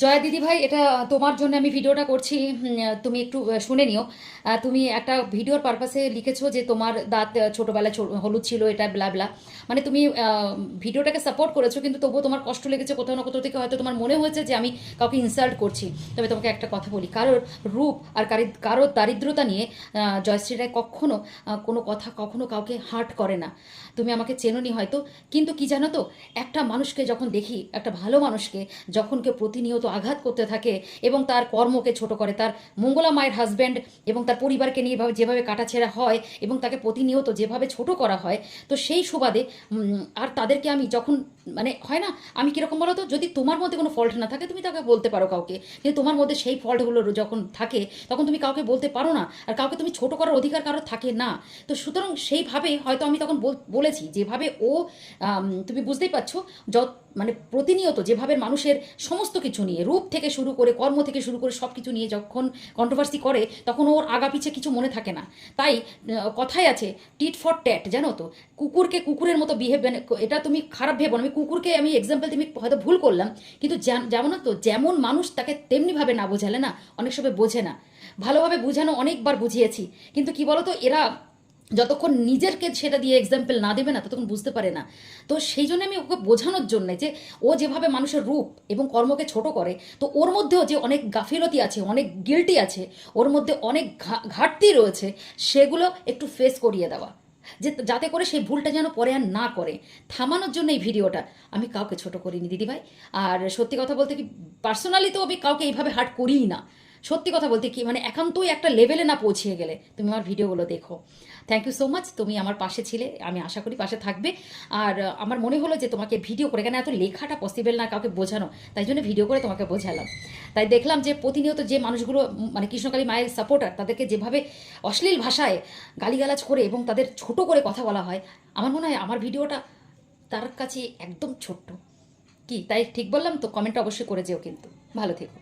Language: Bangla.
জয়া দিদি ভাই, এটা তোমার জন্য আমি ভিডিওটা করছি। তুমি একটু শুনে নিও। তুমি একটা ভিডিওর পারপাসে লিখেছো যে তোমার দাঁত ছোটবেলায় হলুদ ছিল, এটা ব্লা ব্লা। মানে তুমি ভিডিওটাকে সাপোর্ট করেছো, কিন্তু তবুও তোমার কষ্ট লেগেছে কোথাও না কোথাও থেকে। হয়তো তোমার মনে হয়েছে যে আমি কাউকে ইনসাল্ট করছি। তবে তোমাকে একটা কথা বলি, কারোর রূপ আর কারোর দারিদ্রতা নিয়ে জয়শ্রী রায় কখনো কোনো কথা কখনো কাউকে হার্ট করে না। তুমি আমাকে চেনোনি হয়তো, কিন্তু কি জানো তো, একটা মানুষকে যখন দেখি, একটা ভালো মানুষকে যখন কেউ প্রতিনিয়ত আঘাত করতে থাকে এবং তার কর্মকে ছোট করে, তার মঙ্গলা মায়ের হাজব্যান্ড এবং তার পরিবারকে নিয়ে যেভাবে কাটাছেঁড়া হয় এবং তাকে প্রতিনিয়ত যেভাবে ছোট করা হয়, তো সেই সুবাদে আর তাদেরকে আমি যখন, মানে হয় না, আমি কীরকম বলো তো, যদি তোমার মধ্যে কোনো ফল্ট না থাকে তুমি তাকে বলতে পারো কাউকে, কিন্তু তোমার মধ্যে সেই ফল্টগুলো যখন থাকে তখন তুমি কাউকে বলতে পারো না, আর কাউকে তুমি ছোট করার অধিকার কারো থাকে না। তো সুতরাং সেইভাবে হয়তো আমি তখন বলেছি যেভাবে ও, তুমি বুঝতেই পারছো, যত মানে প্রতিনিয়ত যেভাবে মানুষের সমস্ত কিছু নিয়ে, রূপ থেকে শুরু করে কর্ম থেকে শুরু করে সব কিছু নিয়ে যখন কন্ট্রোভার্সি করে, তখন ওর আগা পিছে কিছু মনে থাকে না। তাই কথাই আছে, টিট ফর ট্যাট, জানো তো, কুকুরকে কুকুরের মতো বিহেভ, মানে এটা তুমি খারাপ ভেবো না, আমি কুকুরকে আমি এক্সাম্পল, তুমি হয়তো ভুল করলাম, কিন্তু যেমন তো, যেমন মানুষ তাকে তেমনিভাবে না বোঝালে না, অনেক সময় বোঝে না। ভালোভাবে বোঝানো অনেকবার বুঝিয়েছি, কিন্তু কি বলো তো, এরা যতক্ষণ নিজেরকে সেটা দিয়ে এক্সাম্পল না দেবে না ততক্ষণ বুঝতে পারে না। তো সেই জন্য আমি ওকে বোঝানোর জন্য যে ও যেভাবে মানুষের রূপ এবং কর্মকে ছোট করে, তো ওর মধ্যেও যে অনেক গাফিলতি আছে, অনেক গিল্টি আছে, ওর মধ্যে অনেক ঘাটতি রয়েছে, সেগুলো একটু ফেস করিয়ে দেওয়া, যে যাতে করে সেই ভুলটা যেন পরে আর না করে, থামানোর জন্য এই ভিডিওটা। আমি কাউকে ছোট করিনি দিদিভাই। আর সত্যি কথা বলতে কি, পার্সোনালি তো আমি কাউকে এইভাবে হার্ট করিই না। সত্যি কথা বলতে কি, মানে একান্তই একটা লেভেলে না পৌঁছিয়ে গেলে তুমি আমার ভিডিওগুলো দেখো। থ্যাংক ইউ সো মাচ, তুমি আমার পাশে ছিলে, আমি আশা করি পাশে থাকবে। আর আমার মনে হলো যে তোমাকে ভিডিও করে, কেন এত লেখাটা পসিবল না কাউকে বোঝানো, তাই জন্য ভিডিও করে তোমাকে বোঝালাম। তাই দেখলাম যে প্রতিনিয়ত যে মানুষগুলো মানে কৃষ্ণকালী মায়ের সাপোর্টার, তাদেরকে যেভাবে অশ্লীল ভাষায় গালিগালাজ করে এবং তাদের ছোট করে কথা বলা হয়, আমার মনে হয় আমার ভিডিওটা তার কাছে একদম ছোট্ট। কি তাই ঠিক বললাম তো? কমেন্টটা অবশ্যই করে যেও কিন্তু। ভালো থেকো।